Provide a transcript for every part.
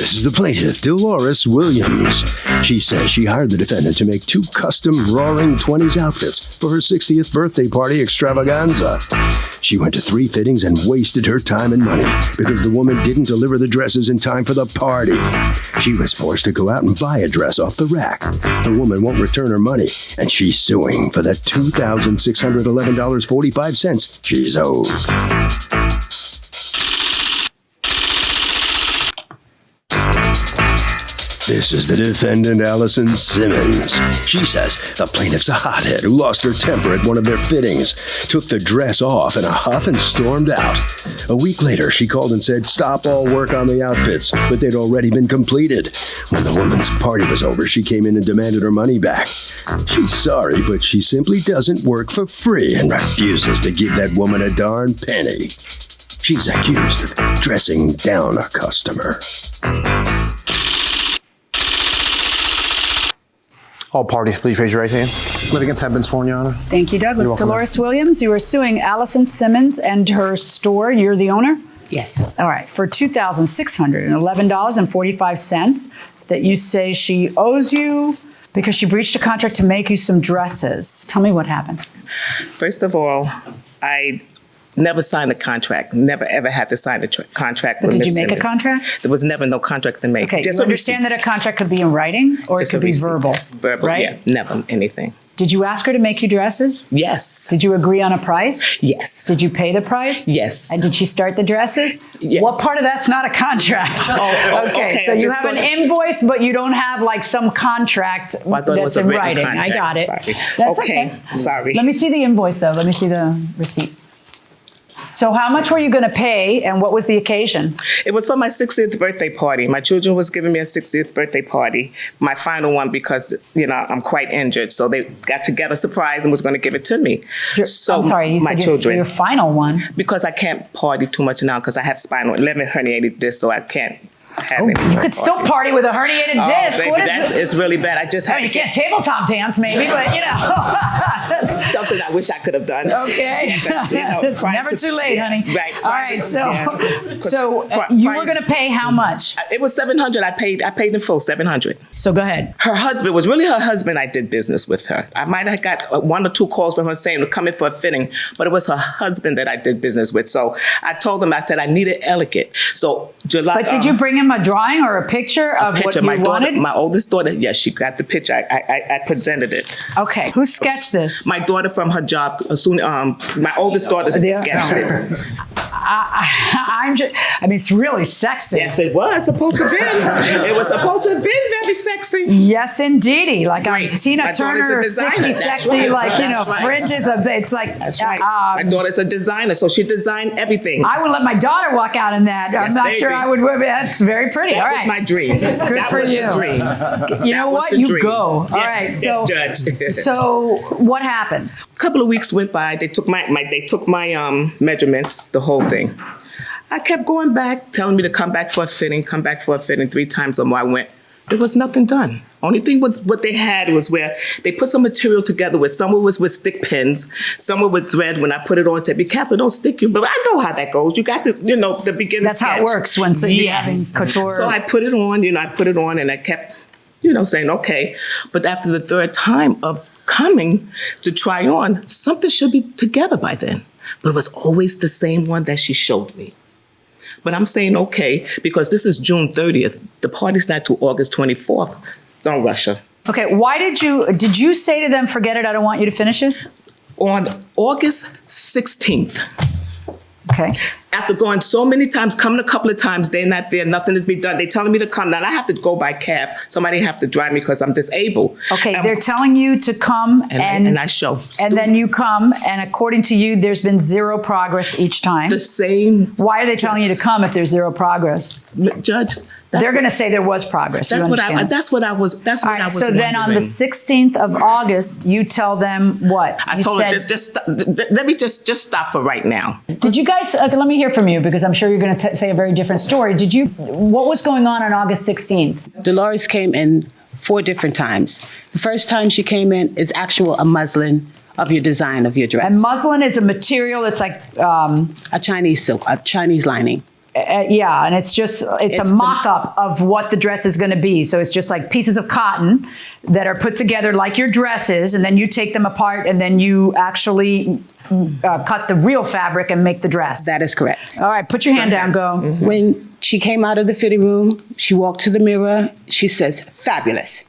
This is the plaintiff, Dolores Williams. She says she hired the defendant to make 2 custom Roaring 20s outfits for her 60th birthday party extravaganza. She went to 3 fittings and wasted her time and money because the woman didn't deliver the dresses in time for the party. She was forced to go out and buy a dress off the rack. The woman won't return her money, and she's suing for the $2,611.45 she's owed. This is the defendant, Allison Simmons. She says the plaintiff's a hothead who lost her temper at one of their fittings, took the dress off in a huff and stormed out. A week later, she called and said stop all work on the outfits, but they'd already been completed. When the woman's party was over, she came in and demanded her money back. She's sorry, but she simply doesn't work for free and refuses to give that woman a darn penny. She's accused of dressing down a customer. All parties, please raise your right hand. Litigants have been sworn, Your Honor. Thank you, Douglas. Dolores Williams, you are suing Allison Simmons and her store. You're the owner? Yes. All right, for $2,611.45 that you say she owes you because she breached a contract to make you some dresses. Tell me what happened. First of all, I never signed a contract. Never ever had to sign a contract. But with did you Ms. make Simmons. a contract? There was never no contract to make. Okay, Just you a understand receipt. that a contract could be in writing or Just it could a be receipt. verbal? Verbal, right? yeah. Never anything. Did you ask her to make you dresses? Yes. Did you agree on a price? Yes. Did you pay the price? Yes. And did she start the dresses? Yes. What part of that's not a contract? Okay, so I you just have an thought- invoice, but you don't have like some contract Well, I thought it was that's a in written writing. contract. I got it. Sorry. That's Okay. Sorry. Let me see the invoice though. Let me see the receipt. So how much were you going to pay and what was the occasion? It was for my 60th birthday party. My children was giving me a 60th birthday party, my final one because, I'm quite injured. So they got together, surprise, and was going to give it to me. I'm sorry, you my said children. your final one. Because I can't party too much now because I have spinal 11 herniated discs, so I can't have any You could still party with a herniated disc. Baby, What is it? it's really bad. I just had You can't tabletop dance maybe, but something I wish I could have done. Okay. It's never too late, honey. Right. All right. So Yeah. you were going to pay how much? It was $700. I paid in full $700. So go ahead. Her husband was really her husband. I did business with her. I might have got 1 or 2 calls from her saying to come in for a fitting, but it was her husband that I did business with. So I told them, I said I needed etiquette. So July. But did you bring him a drawing or a picture of what you wanted? My oldest daughter, yes, she got the picture. I presented it. Okay. Who sketched this? My daughter from her job. My oldest daughter sketched it. It's really sexy. Yes, it was supposed to be. It was supposed to be very sexy. Yes, indeedy. Like Right. on Tina My daughter's Turner, a designer. 60 That's sexy, right. That's right. fringes. It's like, That's right. My daughter's a designer, so she designed everything. I would let my daughter walk out in that. I'm Yes, not baby. sure I would. That's very pretty. That All was right. my dream. Good for you. The dream. You know what? You go. All right. Yes, So, Judge. so what happens? A couple of weeks went by. They took my measurements, the whole thing. I kept going back, telling me to come back for a fitting, 3 times or more. I went. There was nothing done. Only thing was what they had was where they put some material together with, some was with stick pins, some were with thread. When I put it on, said, be careful, don't stick you. But I know how that goes. You got to, the beginning That's sketch. how it works when you're having couture. So I put it on, and I kept, saying, okay. But after the 3rd time of coming to try on, something should be together by then. But it was always the same one that she showed me. But I'm saying, okay, because this is June 30th. The party's not till August 24th. Don't rush her. Okay, why did you say to them, forget it, I don't want you to finish this? On August 16th. Okay. After going so many times, coming a couple of times, they're not there, nothing is being done. They're telling me to come. Now I have to go by cab. Somebody have to drive me because I'm disabled. Okay, they're telling you to come and I show. And then you come, and according to you, there's been 0 progress each time. The same. Why are they telling you to come if there's 0 progress? Judge, they're going to say there was progress. That's what I was. All right, so then on the 16th of August, you tell them what? I told her, let me just stop for right now. Did you guys, let me hear from you because I'm sure you're going to say a very different story. What was going on August 16th? Dolores came in 4 different times. The first time she came in, it's a muslin of your design of your dress. And muslin is a material that's like... a Chinese silk, a Chinese lining. Yeah, and it's a mock-up of what the dress is going to be. So it's just like pieces of cotton that are put together like your dresses, and then you take them apart, and then you actually cut the real fabric and make the dress. That is correct. All right, put your hand down, go. When she came out of the fitting room, she walked to the mirror. She says, "Fabulous."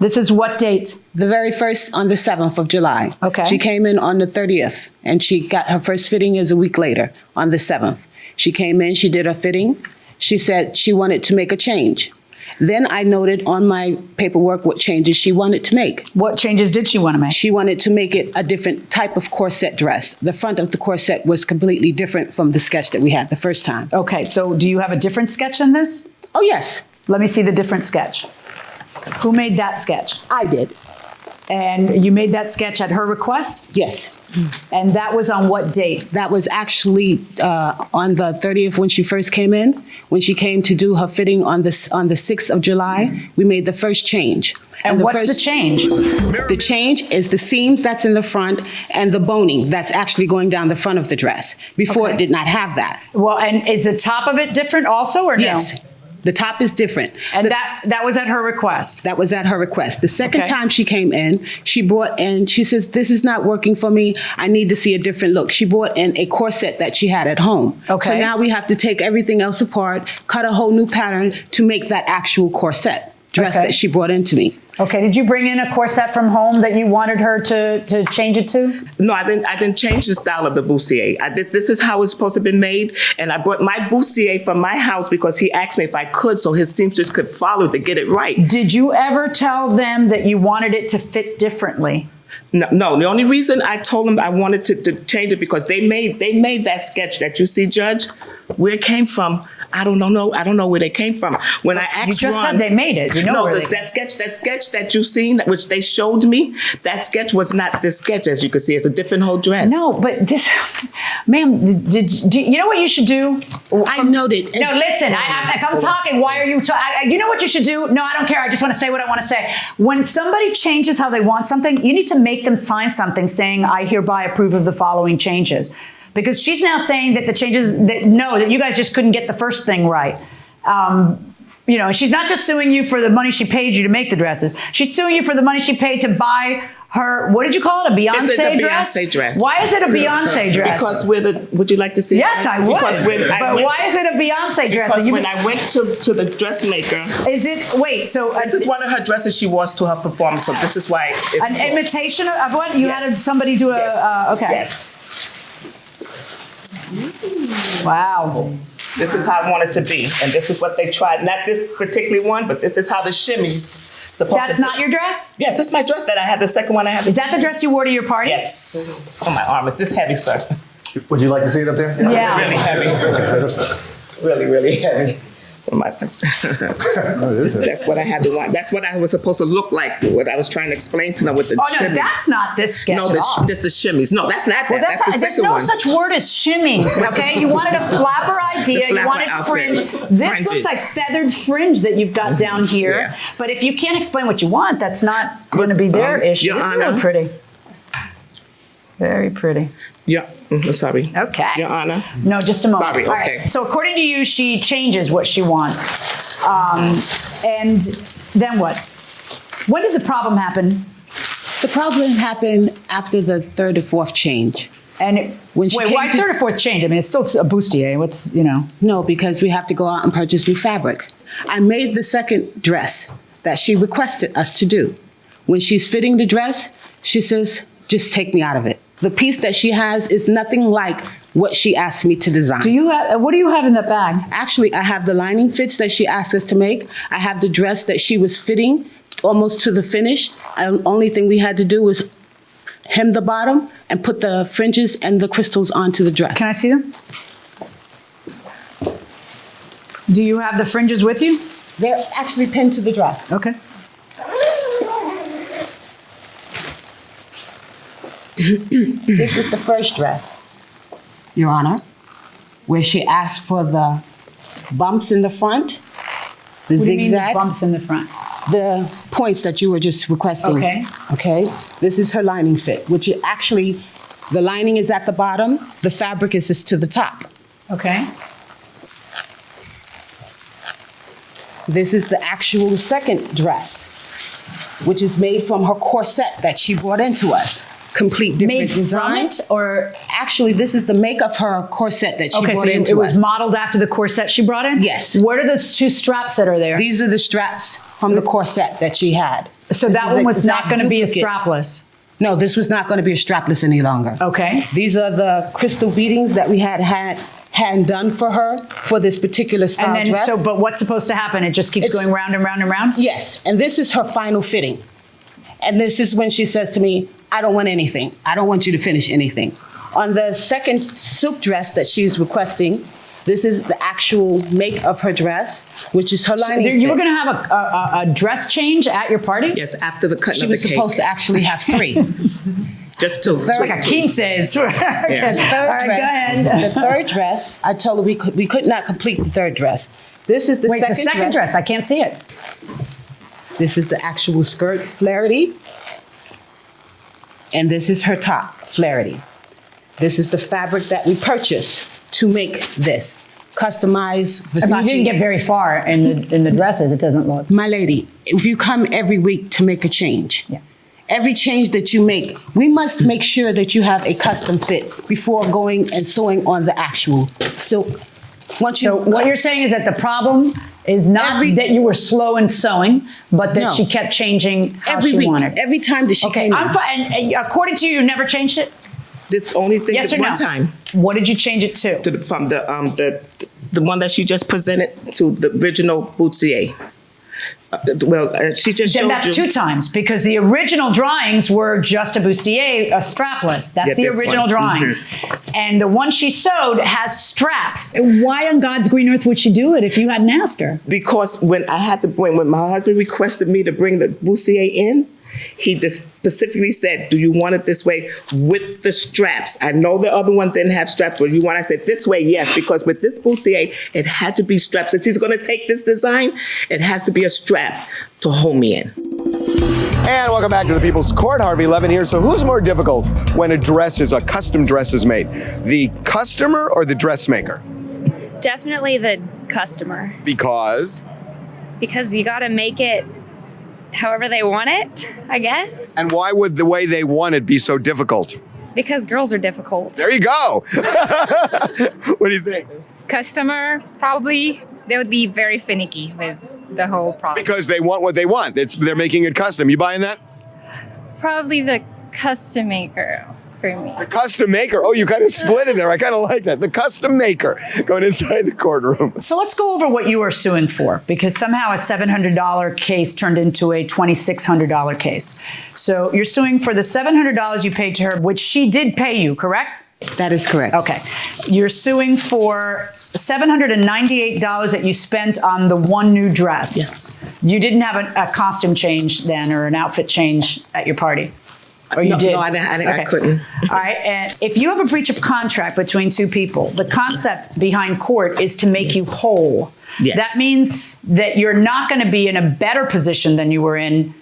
This is what date? The very first, on the 7th of July. Okay. She came in on the 30th, and she got her first fitting is a week later, on the 7th. She came in, she did her fitting. She said she wanted to make a change. Then I noted on my paperwork what changes she wanted to make. What changes did she want to make? She wanted to make it a different type of corset dress. The front of the corset was completely different from the sketch that we had the first time. Okay, so do you have a different sketch than this? Oh, yes, Let me see the different sketch. Who made that sketch? I did. And you made that sketch at her request? Yes. And that was on what date? That was actually on the 30th when she first came in. When she came to do her fitting on the 6th of July, we made the first change. And what's the change? The change is the seams that's in the front and the boning that's actually going down the front of the dress. Before Okay. it did not have that. Well, and is the top of it different also, or no? Yes. The top is different. And that was at her request? That was at her request. The second Okay. time she came in, she brought in, she says, "This is not working for me. I need to see a different look." She brought in a corset that she had at home. Okay. So now we have to take everything else apart, cut a whole new pattern to make that actual corset dress Okay. that she brought into me. Okay, did you bring in a corset from home that you wanted her to change it to? No, I didn't change the style of the bustier. This is how it's supposed to be made. And I brought my bustier from my house because he asked me if I could so his seamstress could follow to get it right. Did you ever tell them that you wanted it to fit differently? No, the only reason I told them I wanted to change it because they made that sketch that you see, Judge. Where it came from, I don't know where they came from. When I asked You just Ron, said they made it. You know no, where they that sketch that you seen, which they showed me, that sketch was not this sketch, as you can see. It's a different whole dress. No, but this, ma'am, do you know what you should do? I noted. No, listen, if I'm talking, why are you talking? You know what you should do? No, I don't care. I just want to say what I want to say. When somebody changes how they want something, you need to make them sign something saying, "I hereby approve of the following changes." Because she's now saying that the changes, that you guys just couldn't get the first thing right. She's not just suing you for the money she paid you to make the dresses. She's suing you for the money she paid to buy her, what did you call it, a Beyonce It's a dress? Beyonce dress. Why is it a Beyonce dress? Because would you like to see it? Yes, I would. But why is it a Beyonce dress? Because when I went to the dressmaker, this is one of her dresses she wore to her performance, so this is why it's an imitation of what? You had somebody do okay. Yes. Wow. This is how I want it to be, and this is what they tried. Not this particular one, but this is how the shimmy's supposed to be. That's not your dress? Yes, this is my dress that I had, the second one I had. Is that the dress you wore to your party? Yes. Oh, my arm. Is this heavy, sir? Would you like to see it up there? Yeah. Really heavy. Really, really heavy. That's what I had to want. That's what I was supposed to look like. What I was trying to explain to them with the shimmies. No, that's not this sketch. No, that's the shimmies. No, that's not that. Well, that's the second there's no one. such word as shimmies, okay? You wanted a flapper idea. You wanted fringe. This looks like feathered fringe that you've got down here. Yeah. But if you can't explain what you want, that's not going to be their issue. Your This Honor, is really pretty. Very pretty. Yeah, I'm sorry. Okay. Your Honor. No, just a moment. Sorry, All right. okay. So according to you, she changes what she wants. And then what? When did the problem happen? The problem happened after the third or fourth change. And why third or fourth change? I mean, it's still a bustier. What's, No, because we have to go out and purchase new fabric. I made the second dress that she requested us to do. When she's fitting the dress, she says, "Just take me out of it." The piece that she has is nothing like what she asked me to design. What do you have in that bag? Actually, I have the lining fits that she asked us to make. I have the dress that she was fitting almost to the finish. The only thing we had to do was hem the bottom and put the fringes and the crystals onto the dress. Can I see them? Do you have the fringes with you? They're actually pinned to the dress. Okay. This is the first dress, Your Honor, where she asked for the bumps in the front, the What do you mean the zigzag, bumps in the front? the points that you were just requesting. Okay. Okay. This is her lining fit, which is actually, the lining is at the bottom, the fabric is just to the top. Okay. This is the actual second dress, which is made from her corset that she brought into us. Complete different Made design. from it, or Actually, this is the make of her corset that she okay, brought so into it was us. modeled after the corset she brought in. Yes. What are those two straps that are there? These are the straps from the corset that she had. So This that is one was exact not going to be a duplicate. strapless. No, this was not going to be a strapless any longer. Okay. These are the crystal beadings that we had done for her for this particular style And then, dress. so, but what's supposed to happen? It just keeps It's- going round and round and round? Yes, and this is her final fitting. And this is when she says to me, I don't want anything. I don't want you to finish anything. On the second silk dress that she's requesting, this is the actual make of her dress, which is her So lining you were fit. going to have a dress change at your party? Yes, after the cutting She of the was cake. supposed to actually have three. Just to Like a quinces. The All third right, go dress, ahead. the third dress, I told her we could not complete the third dress. This is the Wait, second the second dress. I can't see it. This is the actual skirt, Flaherty. And this is her top, Flaherty. This is the fabric that we purchased to make this. Customized Versace. I mean, you didn't get very far in the dresses, it doesn't look. My lady, if you come every week to make a change, Yeah. every change that you make, we must make sure that you have a custom fit before going and sewing on the actual silk. Once you So what you're saying is that the problem is not Every- that you were slow in sewing, but that No. she kept changing how every she week, wanted. every time that she Okay, came in. I'm fine. And according to you, you never changed it? This only thing Yes that or one no? time What did you change it to? from the one that she just presented to the original Boutsier. She just Then showed that's you. two times because the original drawings were just a bustier, a strapless. That's Yeah, the this original one. drawings. And the one she sewed has straps. Why on God's green earth would she do it if you hadn't asked her? Because when my husband requested me to bring the Boussier in, he just specifically said, do you want it this way with the straps? I know the other one didn't have straps, but you want I said this way, yes, because with this Boussier, it had to be straps. Since he's gonna take this design, it has to be a strap to hold me in. And welcome back to the People's Court. Harvey Levin here. So who's more difficult when a custom dress is made? The customer or the dressmaker? Definitely the customer, Because? because you got to make it however they want it, I guess. And why would the way they want it be so difficult? Because girls are difficult. There you go. What do you think? Customer, probably they would be very finicky with the whole product. Because they want what they want. They're making it custom. You buying that? Probably the custom maker for me. The custom maker. Oh, you kind of split it there. I kind of like that. The custom maker going inside the courtroom. So let's go over what you are suing for, because somehow a $700 case turned into a $2,600 case. So you're suing for the $700 you paid to her, which she did pay you, correct? That is correct. Okay. You're suing for $798 that you spent on the one new dress. Yes. You didn't have a costume change then, or an outfit change at your party? Or you No, did? no, I didn't. I couldn't. All right. And if you have a breach of contract between two people, the concept behind court is to make you whole. Yes. That means that you're not going to be in a better position than you were in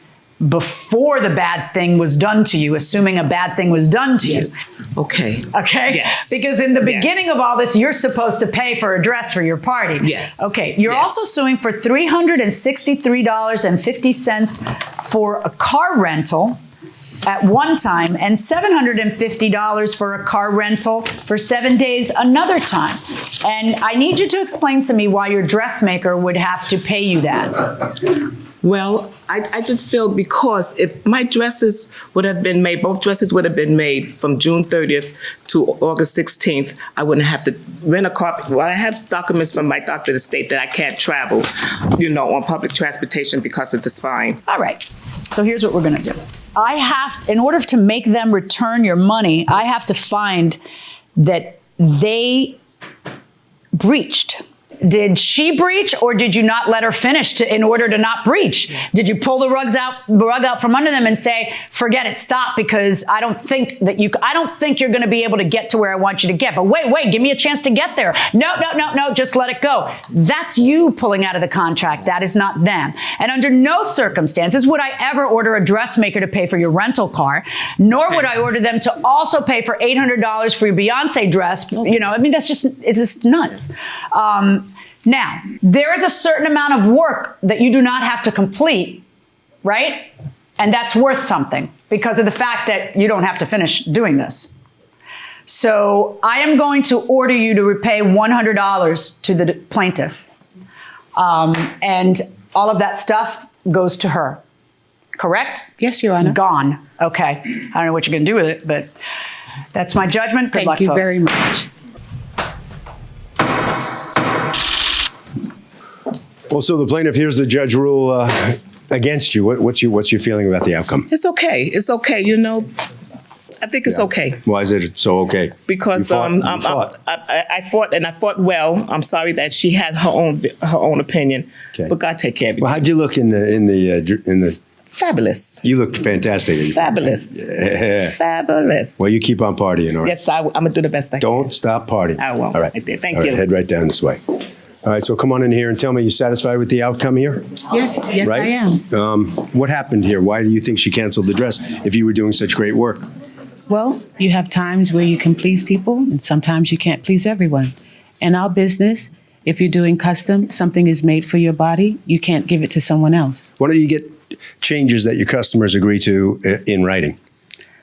before the bad thing was done to you, assuming a bad thing was done to you. Okay. Okay? Yes. Because in the Yes. beginning of all this, you're supposed to pay for a dress for your party. Yes. Okay. You're Yes. also suing for $363.50 for a car rental at one time and $750 for a car rental for 7 days another time. And I need you to explain to me why your dressmaker would have to pay you that. Well, I just feel because if my dresses would have been made, both dresses would have been made from June 30th to August 16th, I wouldn't have to rent a car. Well, I have documents from my doctor that state that I can't travel, on public transportation because of the spine. All right. So here's what we're going to do. In order to make them return your money, I have to find that they breached. Did she breach, or did you not let her finish in order to not breach? Did you pull the rug out from under them and say, "Forget it, stop"? Because I don't think you're going to be able to get to where I want you to get. But wait, give me a chance to get there. No, just let it go. That's you pulling out of the contract. That is not them. And under no circumstances would I ever order a dressmaker to pay for your rental car, nor would I order them to also pay for $800 for your Beyonce dress. That's just nuts. Now, there is a certain amount of work that you do not have to complete, right? And that's worth something because of the fact that you don't have to finish doing this. So I am going to order you to repay $100 to the plaintiff. And all of that stuff goes to her. Correct? Yes, Your Honor. Gone. Okay. I don't know what you're going to do with it, but that's my judgment. Good luck, Thank you folks. very much. Well, so the plaintiff hears the judge rule against you. What's your feeling about the outcome? It's okay. It's okay. You know, I think it's okay. Why is it so okay? Because You fought. I fought and I fought well. I'm sorry that she had her own opinion, Okay. but God take care of you. Well, how'd you look in the? Fabulous. You looked fantastic. Fabulous. Yeah. Fabulous. Well, you keep on partying, all right? Yes, I'm gonna do the best I can. Don't stop partying. I won't. All right. Right there. Thank All right, you. head right down this way. All right, so come on in here and tell me, you satisfied with the outcome here? Yes, Right? I am. What happened here? Why do you think she canceled the dress if you were doing such great work? Well, you have times where you can please people, and sometimes you can't please everyone. In our business, if you're doing custom, something is made for your body, you can't give it to someone else. Why don't you get changes that your customers agree to in writing?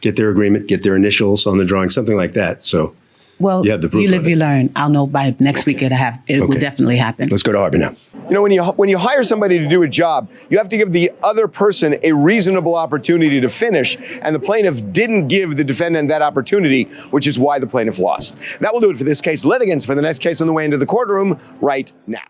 Get their agreement, get their initials on the drawing, something like that. So Well, you have the proof you live, of it. you learn. I'll know by next week it will Okay. definitely happen. Let's go to Harvey now. You know, when you hire somebody to do a job, you have to give the other person a reasonable opportunity to finish, and the plaintiff didn't give the defendant that opportunity, which is why the plaintiff lost. That will do it for this case. Litigants for the next case on the way into the courtroom right now.